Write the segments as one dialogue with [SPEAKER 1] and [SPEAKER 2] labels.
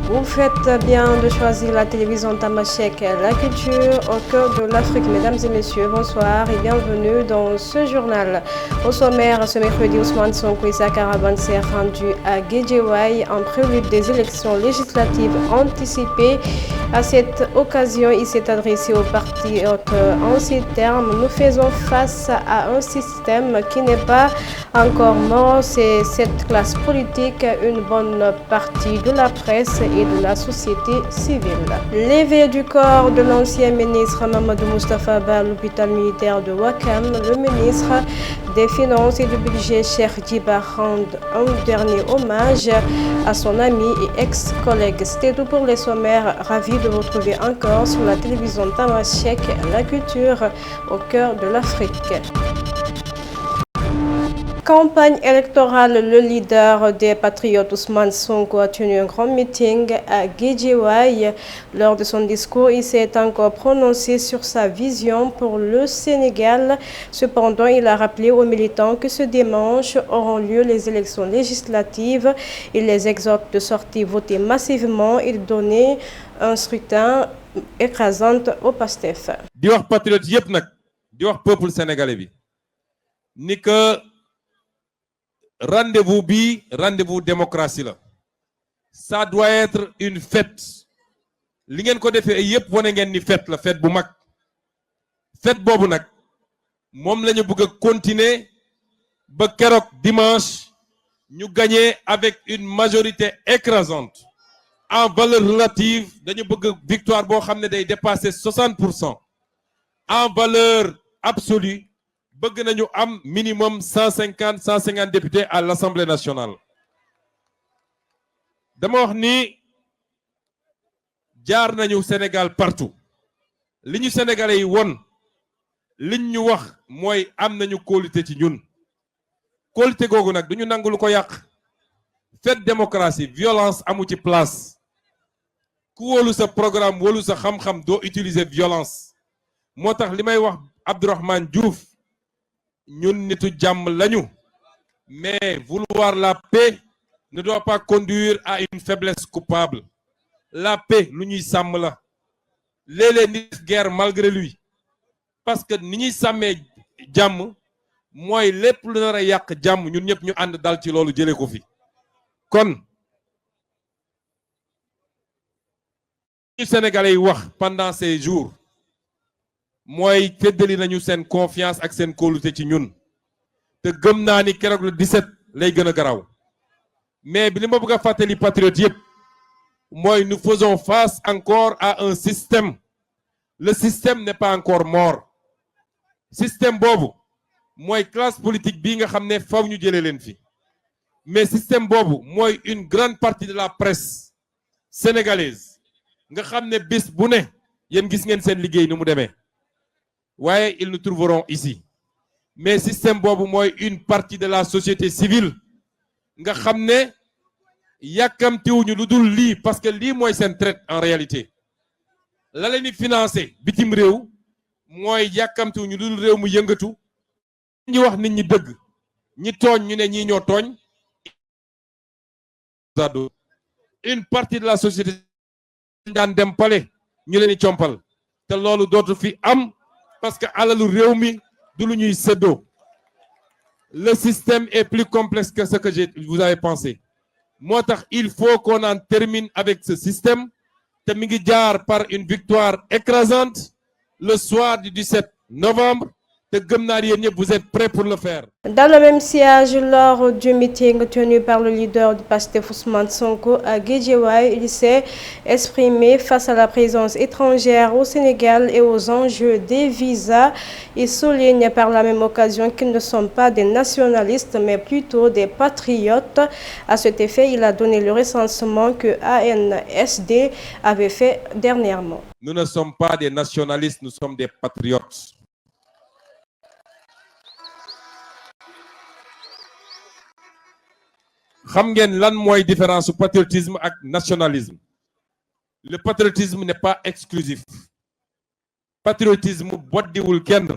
[SPEAKER 1] Vous faites bien de choisir la télévision Tamashek, la culture au cœur de l'Afrique. Mesdames et messieurs, bonsoir et bienvenue dans ce journal. Au sommaire, ce mercredi, Ousmane Sonko et sa caravane s'est rendu à Guédiawaye en prélude des élections législatives anticipées. À cette occasion, il s'est adressé aux patriotes en ces termes. Nous faisons face à un système qui n'est pas encore mort. C'est cette classe politique, une bonne partie de la presse et de la société civile. L'éveil du corps de l'ancien ministre Mamadou Moustapha Ba à l'hôpital militaire de Ouakam, le ministre des Finances et du Budget Cheikh Djiba rend un dernier hommage à son ami et ex-collègue. C'était tout pour les sommaires. Ravi de vous retrouver encore sur la télévision Tamashek, la culture au cœur de l'Afrique. Campagne électorale, le leader des Patriotes Ousmane Sonko a tenu un grand meeting à Guédiawaye. Lors de son discours, il s'est encore prononcé sur sa vision pour le Sénégal. Cependant, il a rappelé aux militants que ce dimanche auront lieu les élections législatives. Il les exhorte de sortir voter massivement et de donner un scrutin écrasant au PASTEF.
[SPEAKER 2] di wax patriote yépp nag di wax peuple sénégalais bi ni que rendez-vous démocratie là. Ça doit être une fête. Li ngeen ko defee yépp wane ngeen ni fête la, fête bu mag. Fête boobu nag moom lañu bëgg a continuer ba keroog dimanche ñu gagner avec une majorité écrasante. En valeur relative dañu bëgg victoire boo xam ne day dépasser 60%. En valeur absolue bëgg nañu am minimum 150 députés à l'Assemblée nationale. Dama wax ni jaar nañu Sénégal partout. Li ñu Sénégalais yi won liñ ñu wax mooy am nañu kóolute ci ñun. Kóolute googu nag duñu nangu lu ko yàq. Fête démocratie, violence amu ci place. Ku wóolu sa programme wóolu sa xam-xam doo utiliser violence. Moo tax li may wax Abdourahmane Diouf ñun nitu jàmm lañu, mais vouloir la paix ne doit pas conduire à une faiblesse coupable. La paix lu ñuy sàmm la. Léeg-léeg nit guerre malgré lui, parce que ni ñuy sàmmee jàmm mooy lépp lu nar a yàq jàmm ñun ñëpp ñu ànd dal ci loolu jëlee ko fi. Kon ñu Sénégalais yi wax pendant ces jours mooy feddali nañu seen confiance ak seen kóolute ci ñun te gëm naa ni keroog le 17 lay gën a garaw. Mais bi li ma bëgg a fàttali patriote yépp mooy nous faisons face encore à un système. Le système n'est pas encore mort. Système boobu mooy classe politique bii nga xam ne faw ñu jëlee leen fi. Mais système boobu mooy une grande partie de la presse sénégalaise nga xam ne bis bu ne yéen gis ngeen seen liggéey ni mu demee. Ouais, ils nous trouveront ici. Mais système boobu mooy une partie de la société civile nga xam ne yàkkamtiwuñu lu dul lii parce que lii mooy seen traite en réalité. La leen di financer bitim réew mooy yàkkamtiwuñu lu dul réew mu yëngatu. Ñi wax nit ñi dëgg ñi tooñ ñu ne ñii ñoo tooñ. Une partie de la société daan dem pale ñu leen di compal te loolu dootu fi am. Parce que alalu réew mi du lu ñuy séddoo. Le système est plus complexe que ce que vous avez pensé. Moo tax il faut qu'on en termine avec ce système te mi ngi jaar par une victoire écrasante le soir du 17 novembre te gëm naa yéen ñëpp vous êtes prêts pour le faire.
[SPEAKER 1] Dans le même siège, lors du meeting tenu par le leader du PASTEF Ousmane Sonko à Guédiawaye, il s'est exprimé face à la présence étrangère au Sénégal et aux enjeux des visas. Il souligne par la même occasion qu'ils ne sont pas des nationalistes, mais plutôt des patriotes. À cet effet, il a donné le recensement que ANSD avait fait dernièrement.
[SPEAKER 2] Nous ne sommes pas des nationalistes, nous sommes des patriotes. Xam ngeen lan mooy différence su patriotisme ak nationalisme. Le patriotisme n'est pas exclusif. Patriotisme boddiwul kenn.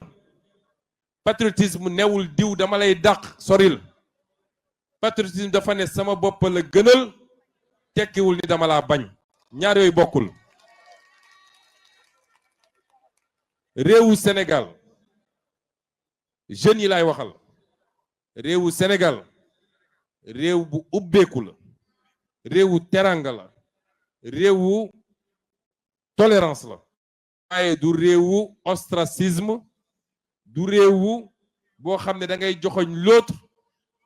[SPEAKER 2] Patriotisme newul diw dama lay dàq soril. Patriotisme dafa ne sama bopp la gënal tekkiwul ni dama laa bañ. ñaar yooyu bokkul. réewu Sénégal jeunes yi laay waxal réewu Sénégal réew bu ubbeeku la réewu teranga la réewu tolérance la waaye du réewu ostracisme du réewu boo xam ne da ngay joxoñ l'autre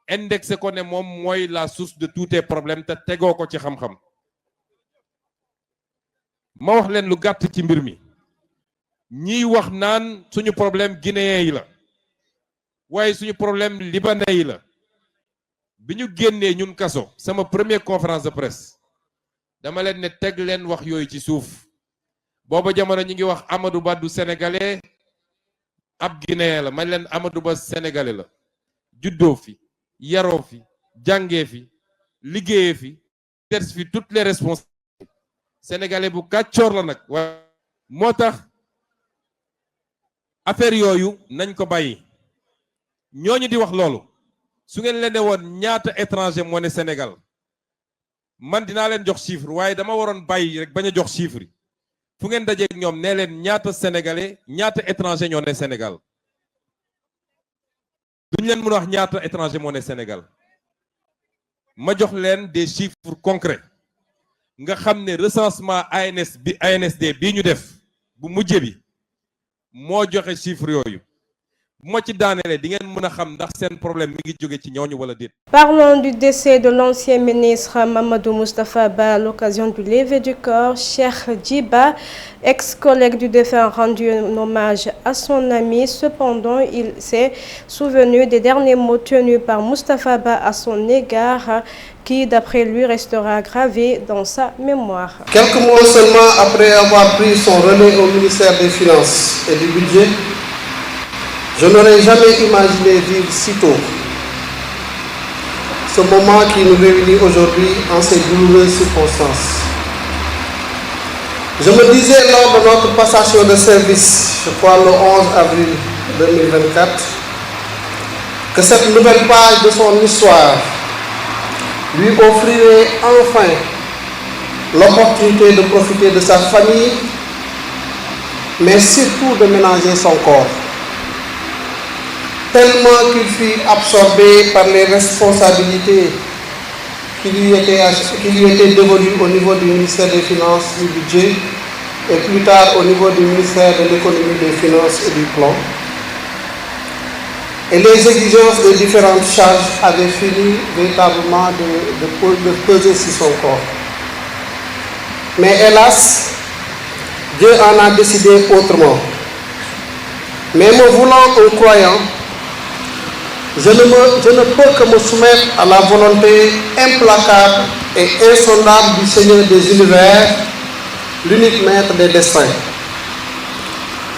[SPEAKER 2] indexé ko ne moom mooy la source de tous tes problèmes te tegoo ko ci xam-xam. ma wax leen lu gàtt ci mbir mi ñiy wax naan suñu problème guinéen yi la waaye suñu problème libanais yi la bi ñu génnee ñun kaso sama première conférence de presse dama leen ne teg leen wax yooyu ci suuf booba jamono ñi ngi wax Amadou Ba du sénégalais ab guinéen la man leen Amadou Ba sénégalais la juddoo fi yaroo fi jàngee fi liggéeyee fi exerce fi toutes les responsabilités sénégalais bu kàccoor la nag waaye moo tax affaire yooyu nañ ko bàyyi ñooñu di wax loolu su ngeen leen ne woon ñaata étranger moo ne Sénégal man dinaa leen jox chiffre waaye dama waroon bàyyi rek bañ a jox chiffre yi fu ngeen dajeeg ñoom nee leen ñaata sénégalais ñaata étranger ñoo ne Sénégal duñ leen mën a wax ñaata étranger moo ne Sénégal ma jox leen des chiffres concrets nga xam ne recensement ANSD bii ñu def bu mujjee bi moo joxe chiffre yooyu bu ma ci daanelee di ngeen mën a xam ndax seen problème mi ngi jóge ci ñooñu wala déet.
[SPEAKER 1] Parlons du décès de l'ancien ministre Mamadou Moustapha Ba à l'occasion du lever du corps. Cheikh Djiba, ex-collègue du défunt, rendu un hommage à son ami. Cependant, il s'est souvenu des derniers mots tenus par Moustapha Ba à son égard, qui, d'après lui, restera gravé dans sa mémoire.
[SPEAKER 3] Quelques mots seulement après avoir pris son relais au ministère des Finances et du Budget, je n'aurais jamais imaginé vivre si tôt ce moment qui nous réunit aujourd'hui en ces douloureuses circonstances. Je me disais lors de notre passation de service, je crois le 11 avril 2024, que cette nouvelle page de son histoire lui offrirait enfin l'opportunité de profiter de sa famille, mais surtout de ménager son corps. Tellement qu'il fut absorbé par les responsabilités qui lui étaient dévolues au niveau du ministère des Finances et du Budget et plus tard au niveau du ministère de l'Économie, des Finances et du Plan. Et les exigences de différentes charges avaient fini véritablement de peser sur son corps. Mais hélas, Dieu en a décidé autrement. Mais me voulant un croyant, je ne peux que me soumettre à la volonté implacable et insondable du Seigneur des univers, l'unique maître des destins.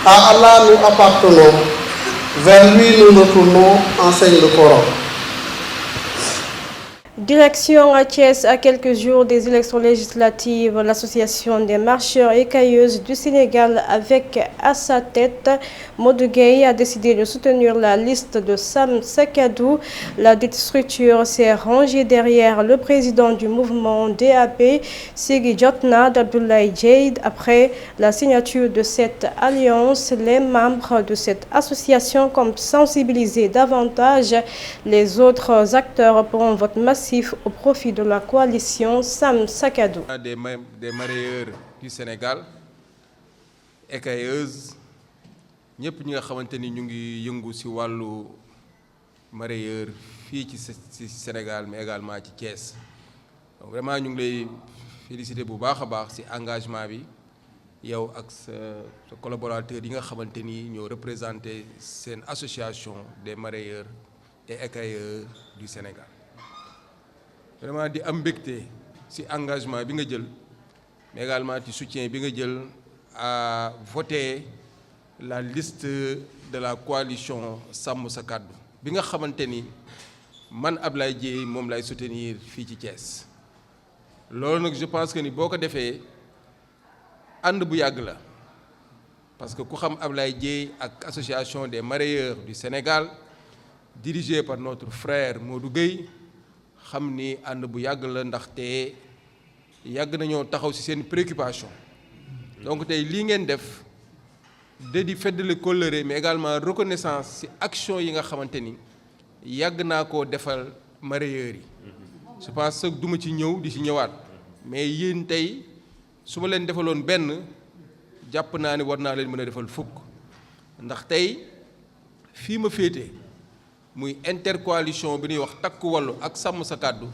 [SPEAKER 3] À Allah nous appartenons, vers lui nous nous tournons, enseigne le Coran.
[SPEAKER 1] Direction à Thiès, à quelques jours des élections législatives, l'association des marcheurs et cailleuses du Sénégal, avec à sa tête Modou Gueye, a décidé de soutenir la liste de Sam Sakadou. La dite structure s'est rangée derrière le président du mouvement DAP, Sigui Jotna d'Abdoulaye Dièye. Après la signature de cette alliance, les membres de cette association comptent sensibiliser davantage les autres acteurs pour un vote massif au profit de la coalition Sam Sakadou.
[SPEAKER 4] Des mareyeurs du Sénégal, écailleuses, ñëpp ñi nga xamante ni ñu ngi yëngu ci wàllu mareyeur fii ci Sénégal mais également ci Thiès. Donc vraiment ñu ngi lay féliciter bu baax a baax ci engagement bi yow ak sa collaborateurs yi nga xamante ni ñoo représenté seen association des mareyeurs et écailleurs du Sénégal. Vraiment di am mbégte ci engagement bi nga jël mais également ci soutien bi nga jël à voter la liste de la coalition Sàmm Sa Kàddu bi nga xamante ni man Ablaye Dièye moom lay soutenir fii ci Thiès. loolu nag je pense que ni boo ko defee ànd bu yàgg la parce que ku xam Ablaye Dièye ak association des mareyeurs du Sénégal dirigée par notre frère Modou Gueye xam ni ànd bu yàgg la ndaxte yàgg nañoo taxaw ci seen préoccupation donc tey lii ngeen def di feddali kóllëre mais également reconnaissance ci action yi nga xamante ni yàgg naa koo defal mareyeurs yi je pense que duma ci ñëw di ci ñëwaat mais yéen tey su ma leen defaloon benn jàpp naa ne war naa leen mën a defal fukk ndax tey fii ma féete muy intercoalition bi ñuy wax takku wàllu ak sàmm sa kàddu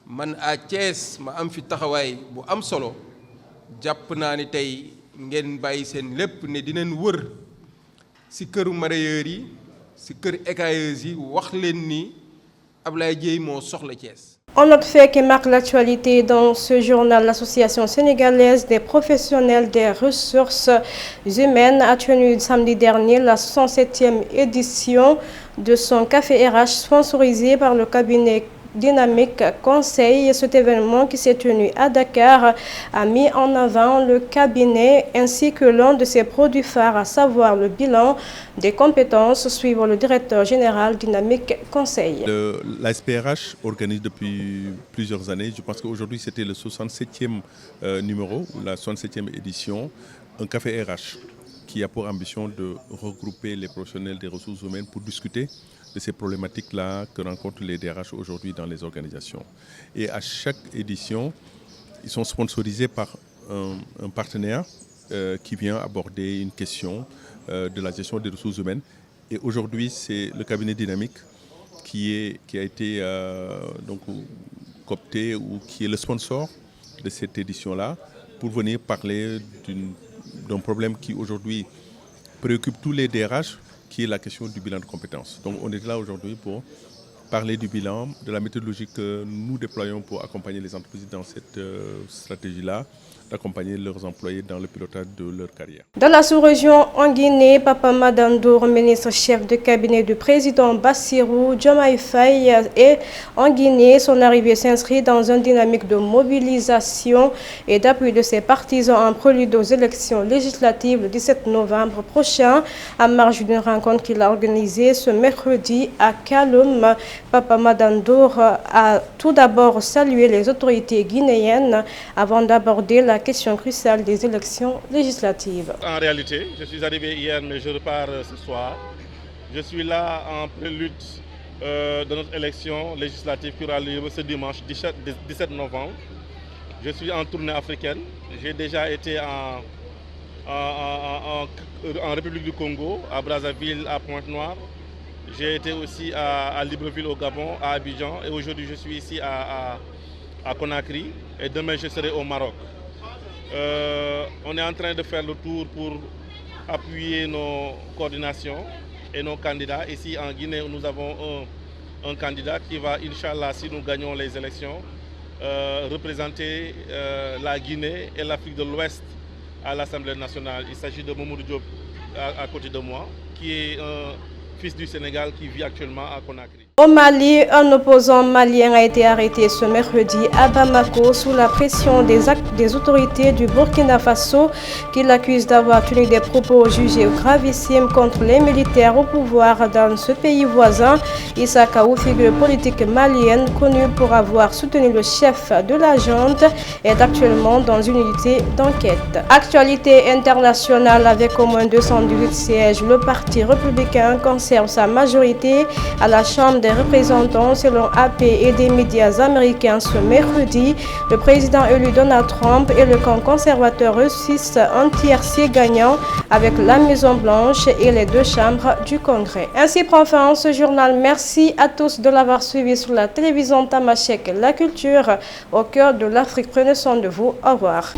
[SPEAKER 4] man à Thiès ma am fi taxawaay bu am solo jàpp naa ni tey ngeen bàyyi seen lépp ne dinañ wër ci këru mareyeurs yi ci kër écailleuses yi wax leen ni Ablaye Dièye moo soxla Thiès.
[SPEAKER 1] Un autre fait qui marque l'actualité dans ce journal, l'Association sénégalaise des professionnels des ressources humaines a tenu samedi dernier la 67e édition de son Café RH sponsorisé par le cabinet Dynamique Conseil. Cet événement qui s'est tenu à Dakar a mis en avant le cabinet ainsi que l'un de ses produits phares, à savoir le bilan des compétences, suivant le directeur général Dynamique Conseil.
[SPEAKER 5] La SPRH organise depuis plusieurs années, je pense qu'aujourd'hui c'était le 67e numéro, la 67e édition, un café RH qui a pour ambition de regrouper les professionnels des ressources humaines pour discuter de ces problématiques-là que rencontrent les DRH aujourd'hui dans les organisations. Et à chaque édition, ils sont sponsorisés par un partenaire qui vient aborder une question de la gestion des ressources humaines. Et aujourd'hui, c'est le cabinet Dynamique qui a été donc coopté ou qui est le sponsor de cette édition-là pour venir parler d'un problème qui aujourd'hui préoccupe tous les DRH, qui est la question du bilan de compétences. Donc on est là aujourd'hui pour parler du bilan, de la méthodologie que nous déployons pour accompagner les entreprises dans cette stratégie-là, d'accompagner leurs employés dans le pilotage de leur carrière.
[SPEAKER 1] Dans la sous-région en Guinée, Papa Madandour, ministre-chef de cabinet du président Bassirou Diomaye Faye, est en Guinée. Son arrivée s'inscrit dans une dynamique de mobilisation et d'appui de ses partisans en prélude aux élections législatives le 17 novembre prochain, à marge d'une rencontre qu'il a organisée ce mercredi à Kaloum. Papa Madandour a tout d'abord salué les autorités guinéennes avant d'aborder la question cruciale des élections législatives.
[SPEAKER 6] En réalité, je suis arrivé hier mais je repars ce soir. Je suis là en prélude de notre élection législative qui aura lieu ce dimanche 17 novembre. Je suis en tournée africaine. J'ai déjà été en République du Congo, à Brazzaville, à Pointe-Noire. J'ai été aussi à Libreville au Gabon, à Abidjan. Et aujourd'hui je suis ici à Conakry. Et demain je serai au Maroc. On est en train de faire le tour pour appuyer nos coordinations et nos candidats. Ici en Guinée, nous avons un candidat qui va, Inch'Allah, si nous gagnons les élections, représenter la Guinée et l'Afrique de l'Ouest à l'Assemblée nationale. Il s'agit de Mamoudou Diop à côté de moi, qui est un fils du Sénégal qui vit actuellement à Conakry.
[SPEAKER 1] Au Mali, un opposant malien a été arrêté ce mercredi à Bamako sous la pression des autorités du Burkina Faso qui l'accusent d'avoir tenu des propos jugés gravissimes contre les militaires au pouvoir dans ce pays voisin. Issa Kaou, figure politique malienne connue pour avoir soutenu le chef de la junte, est actuellement dans une unité d'enquête. Actualité internationale, avec au moins 218 sièges, le Parti républicain conserve sa majorité à la Chambre des représentants selon AP et des médias américains ce mercredi. Le président élu Donald Trump et le camp conservateur réussissent un tiercé gagnant avec la Maison Blanche et les deux chambres du Congrès. Ainsi prend fin ce journal. Merci à tous de l'avoir suivi sur la télévision Tamashek, la culture au cœur de l'Afrique. Prenez soin de vous. Au revoir.